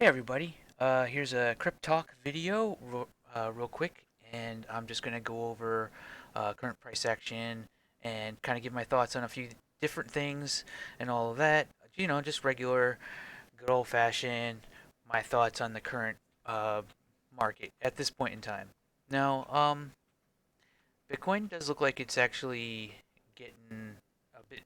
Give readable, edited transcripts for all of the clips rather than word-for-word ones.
Hey everybody, here's a Cryptalk video real quick, and I'm just going to go over current price action and kind of give my thoughts on a few different things and all of that. You know, just regular, good old fashioned, my thoughts on the current uh, market at this point in time. Now, Bitcoin does look like it's actually getting a bit,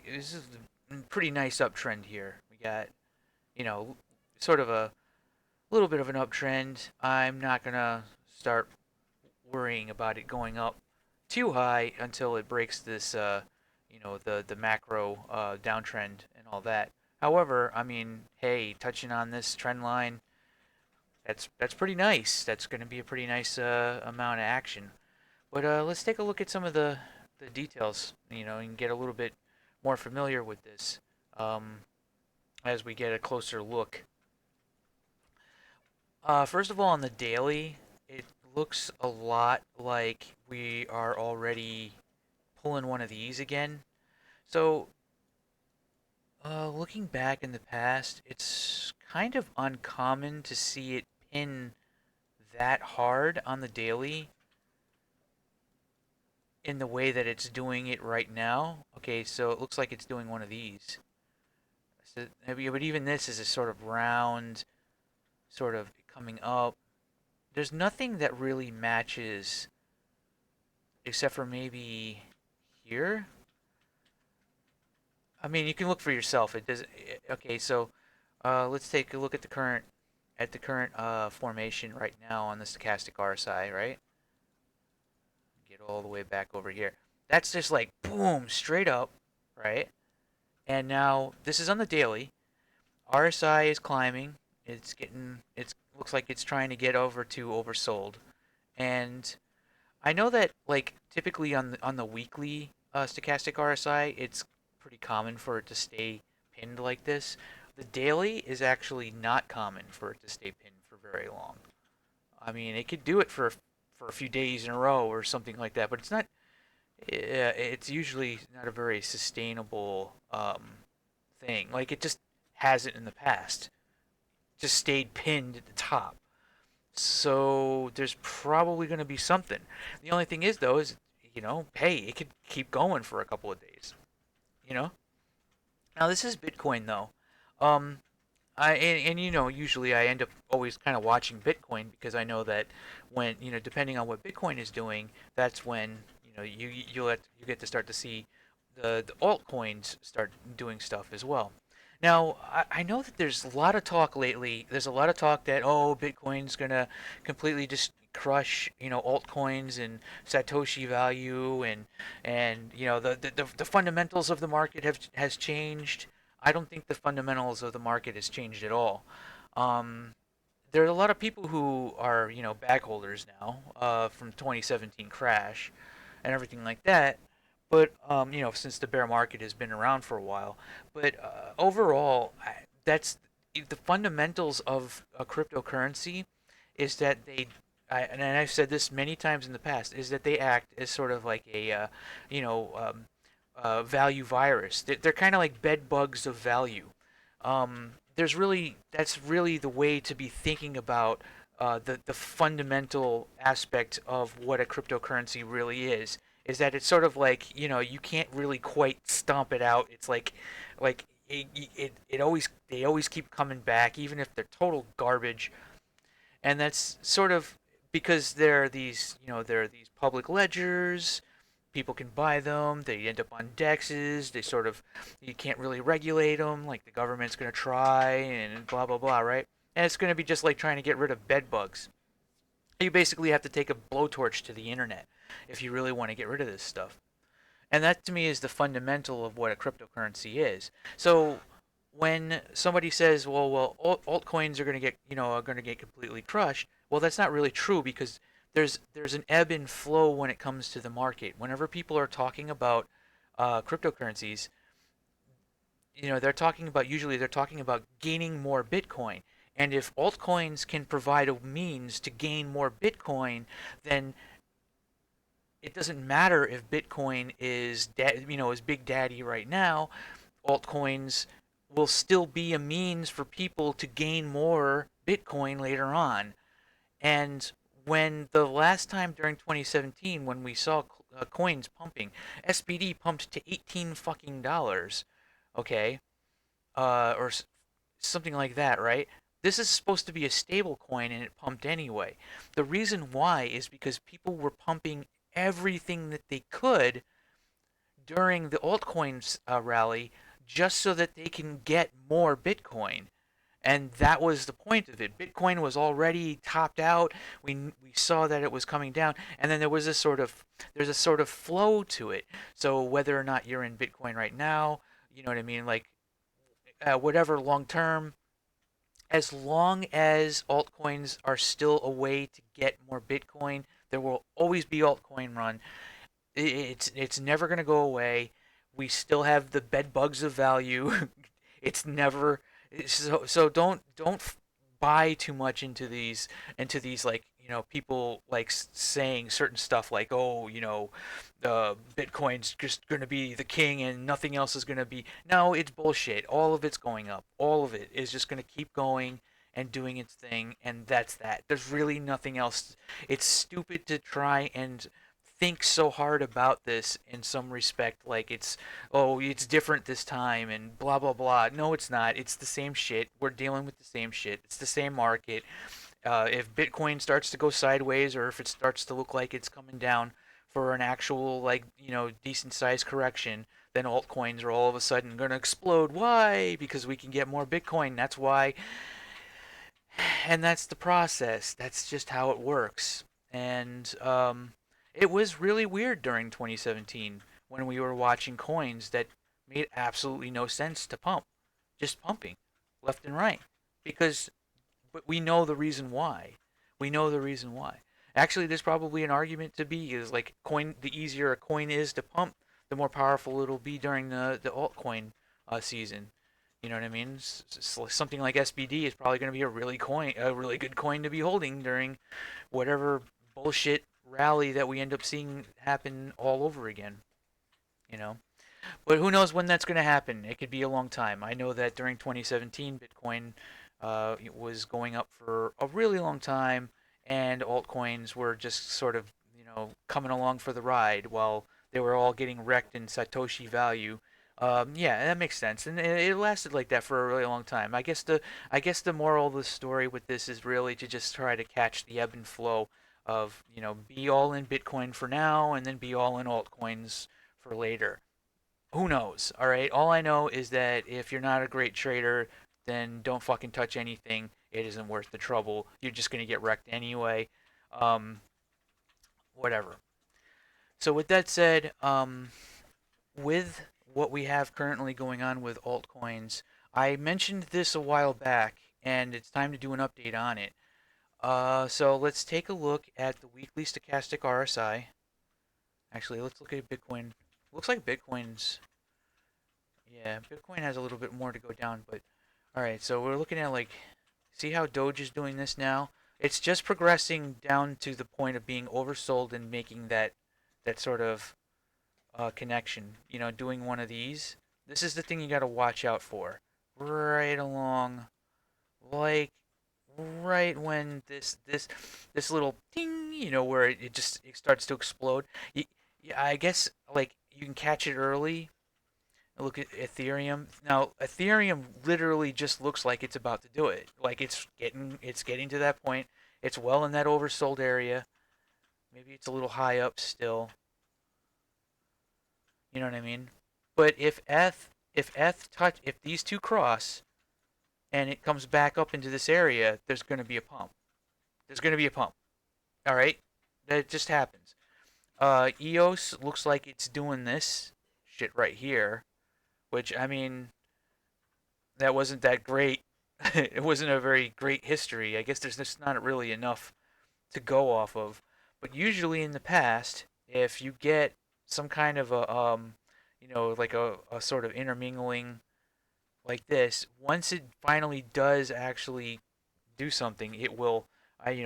this is a pretty nice uptrend here. We got, you know, sort of a little bit of an uptrend. I'm not gonna start worrying about it going up too high until it breaks this, the macro downtrend and all that. However, I mean, hey, touching on this trend line, that's pretty nice. That's going to be a pretty nice amount of action. But let's take a look at some of the details, and get a little bit more familiar with this um, as we get a closer look. First of all, on the daily, it looks a lot like we are already pulling one of these again. So, looking back in the past, it's kind of uncommon to see it pin that hard on the daily in the way that it's doing it right now. Okay, so it looks like it's doing one of these. So, but even this is a sort of round, sort of coming up. There's nothing that really matches except for maybe here. I mean, you can look for yourself. It does. Okay, so let's take a look at the current formation right now on the stochastic RSI. Right, get all the way back over here. That's just like boom, straight up, right? And now this is on the daily. RSI is climbing. It's getting. It looks like it's trying to get over to oversold. And I know that like typically on the weekly stochastic RSI, it's pretty common for it to stay pinned like this. The daily is actually not common for it to stay pinned for very long. I mean, it could do it for a few days in a row or something like that, but it's not. It's usually not a very sustainable thing. Like it just hasn't in the past. Just stayed pinned at the top. So there's probably going to be something. The only thing is, though, is hey, it could keep going for a couple of days. You know. Now this is Bitcoin though. Um, and usually I end up always kind of watching Bitcoin because I know that when depending on what Bitcoin is doing, that's when you get to start to see the altcoins start doing stuff as well. Now, I know that there's a lot of talk lately. There's a lot of talk that, oh, Bitcoin's gonna completely just crush, altcoins and Satoshi value, and the fundamentals of the market has changed. I don't think the fundamentals of the market has changed at all. Um, there are a lot of people who are, bag holders now from 2017 crash and everything like that. But since the bear market has been around for a while, but overall, that's the fundamentals of a cryptocurrency is that and I've said this many times in the past, is that they act as sort of like a, you know, value virus. They're kind of like bed bugs of value. That's really the way to be thinking about the fundamental aspect of what a cryptocurrency really is that it's sort of like you can't really quite stomp it out. It's like it always they always keep coming back even if they're total garbage, and that's sort of because there are these public ledgers. People can buy them. They end up on dexes. They sort of you can't really regulate them. Like the government's going to try and blah blah blah, right? And it's going to be just like trying to get rid of bed bugs. You basically have to take a blowtorch to the internet if you really want to get rid of this stuff. And that to me is the fundamental of what a cryptocurrency is. So when somebody says, "Well, altcoins are going to get completely crushed," well, that's not really true because there's an ebb and flow when it comes to the market. Whenever people are talking about cryptocurrencies, they're talking about gaining more Bitcoin. And if altcoins can provide a means to gain more Bitcoin, then it doesn't matter if Bitcoin is is Big Daddy right now. Altcoins will still be a means for people to gain more Bitcoin later on. And when the last time during 2017 when we saw coins pumping, SBD pumped to 18 fucking dollars, okay, or something like that, right? This is supposed to be a stable coin and it pumped anyway. The reason why is because people were pumping everything that they could during the altcoins rally just so that they can get more Bitcoin. And that was the point of it. Bitcoin was already topped out. We saw that it was coming down, and then there's a sort of flow to it. So whether or not you're in Bitcoin right now, you know what I mean, like whatever long term, as long as altcoins are still a way to get more Bitcoin, there will always be altcoin run. It's never going to go away. We still have the bed bugs of value. It's never so don't buy too much into these like people like saying certain stuff like, oh, Bitcoin's just going to be the king and nothing else is going to be. No, it's bullshit. All of it's going up. All of it is just going to keep going and doing its thing, and that's that. There's really nothing else. It's stupid to try and think so hard about this in some respect, like it's different this time and blah blah blah. No, it's not. It's the same shit. We're dealing with the same shit. It's the same market. If Bitcoin starts to go sideways, or if it starts to look like it's coming down for an actual, like, decent sized correction, then altcoins are all of a sudden going to explode. Why? Because we can get more Bitcoin. That's why. And that's the process. That's just how it works. And it was really weird during 2017 when we were watching coins that made absolutely no sense to pump, just pumping left and right, because but we know the reason why. We know the reason why. Actually, there's probably an argument to be is like the easier a coin is to pump, the more powerful it'll be during the altcoin season. You know what I mean? Something like SBD is probably going to be a really good coin to be holding during whatever bullshit rally that we end up seeing happen all over again. You know, but who knows when that's going to happen? It could be a long time. I know that during 2017, Bitcoin it was going up for a really long time, and altcoins were just sort of coming along for the ride while they were all getting wrecked in Satoshi value. Yeah, that makes sense, and it lasted like that for a really long time. I guess the moral of the story with this is really to just try to catch the ebb and flow of be all in Bitcoin for now, and then be all in altcoins for later. Who knows? All right. All I know is that if you're not a great trader, then don't fucking touch anything. It isn't worth the trouble. You're just gonna get wrecked anyway. Um, whatever. So with that said, with what we have currently going on with altcoins, I mentioned this a while back, and it's time to do an update on it. So let's take a look at the weekly stochastic RSI. Actually, let's look at Bitcoin. Looks like Bitcoin's Yeah, Bitcoin has a little bit more to go down, but all right. So we're looking at like, see how Doge is doing this now? It's just progressing down to the point of being oversold and making that sort of connection. Doing one of these. This is the thing you got to watch out for. Right along, like right when this little ding, where it starts to explode. Yeah, I guess like you can catch it early. Look at Ethereum. Now, Ethereum literally just looks like it's about to do it. Like it's getting to that point. It's well in that oversold area. Maybe it's a little high up still. You know what I mean? But if these two cross and it comes back up into this area, there's going to be a pump. There's going to be a pump. All right? That just happens. EOS looks like it's doing this shit right here, which I mean, that wasn't that great. It wasn't a very great history. I guess there's just not really enough to go off of. But usually in the past, if you get some kind of like a sort of intermingling like this, once it finally does actually do something, it will,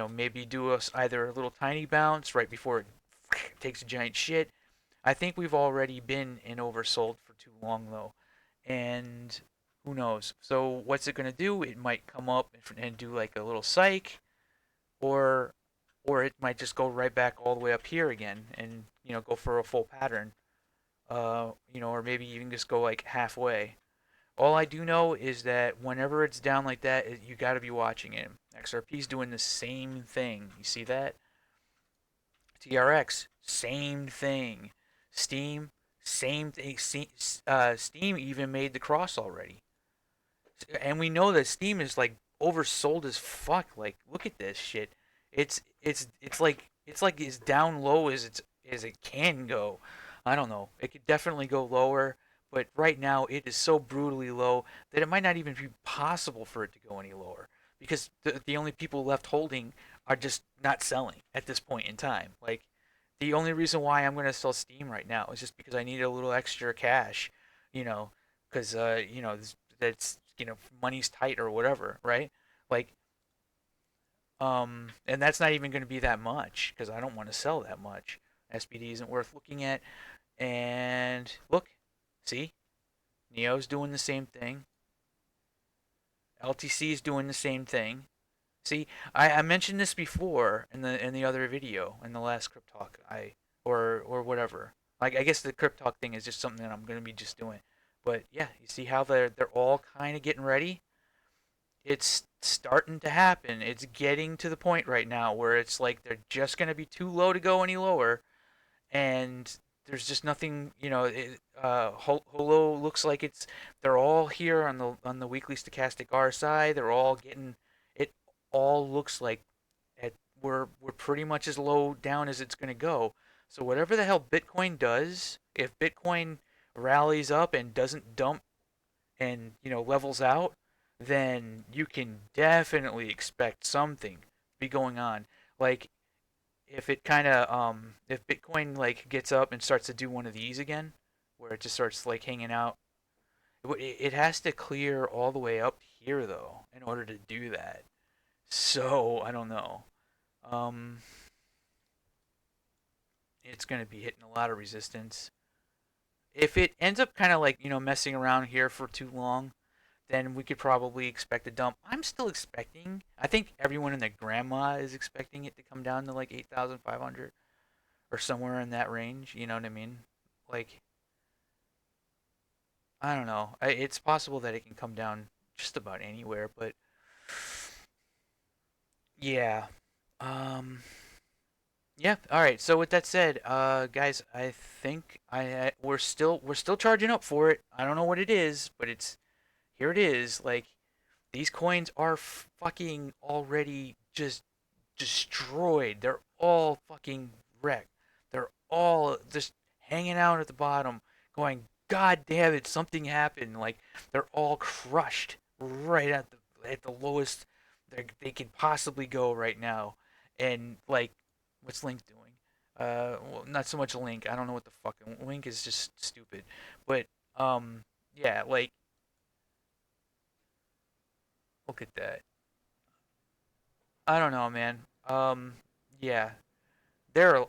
maybe do us either a little tiny bounce right before it takes a giant shit. I think we've already been in oversold for too long though, and Who knows? So what's it gonna do? It might come up and do like a little psych, or or it might just go right back all the way up here again and go for a full pattern. Or maybe even just go like halfway. All I do know is that whenever it's down like that, you got to be watching it. XRP's doing the same thing. You see that? TRX, same thing. Steam, same thing. Steam even made the cross already. And we know that Steam is like oversold as fuck. Like, look at this shit. It's like as down low as it can go. I don't know. It could definitely go lower, but right now it is so brutally low that it might not even be possible for it to go any lower because the only people left holding are just not selling at this point in time. Like, the only reason why I'm gonna sell Steam right now is just because I need a little extra cash, you know, because that's money's tight or whatever, right? Like, and that's not even going to be that much because I don't want to sell that much. SBD isn't worth looking at. And look, see, Neo's doing the same thing. LTC is doing the same thing. See, I mentioned this before in the other video in the last Cryptalk or whatever. Like, I guess the Cryptalk thing is just something that I'm gonna be just doing. But yeah, you see how they're all kind of getting ready. It's starting to happen. It's getting to the point right now where it's like they're just gonna be too low to go any lower, and there's just nothing. Holo looks like they're all here on the weekly stochastic RSI. They're all getting it. All looks like we're pretty much as low down as it's gonna go. So whatever the hell Bitcoin does, if Bitcoin rallies up and doesn't dump and levels out, then you can definitely expect something to be going on. Like, if Bitcoin like gets up and starts to do one of these again, where it just starts like hanging out, it has to clear all the way up here though in order to do that. So I don't know. Um, it's gonna be hitting a lot of resistance. If it ends up kind of like messing around here for too long, then we could probably expect a dump. I'm still expecting. I think everyone and their grandma is expecting it to come down to like 8,500 or somewhere in that range. You know what I mean? Like, I don't know. It's possible that it can come down just about anywhere, but yeah. Um, yeah. All right. So with that said, guys, I think we're still charging up for it. I don't know what it is, but it's here. It is like these coins are fucking already just destroyed. They're all fucking wrecked. They're all just hanging out at the bottom, going, "God damn it, something happened!" Like, they're all crushed right at the lowest they can possibly go right now. And like, what's Link doing? Well, not so much Link. I don't know what the fucking Link is just stupid, but yeah, like, look at that. I don't know, man. Yeah, they're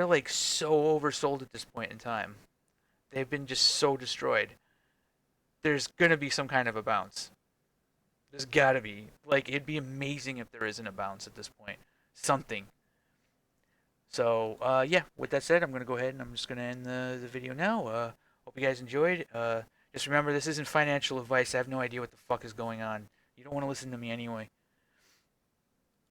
like so oversold at this point in time. They've been just so destroyed. There's gonna be some kind of a bounce. There's gotta be. Like, it'd be amazing if there isn't a bounce at this point. Something. So yeah. With that said, I'm gonna go ahead and I'm just gonna end the video now. Hope you guys enjoyed. Just remember, this isn't financial advice. I have no idea what the fuck is going on. You don't want to listen to me anyway.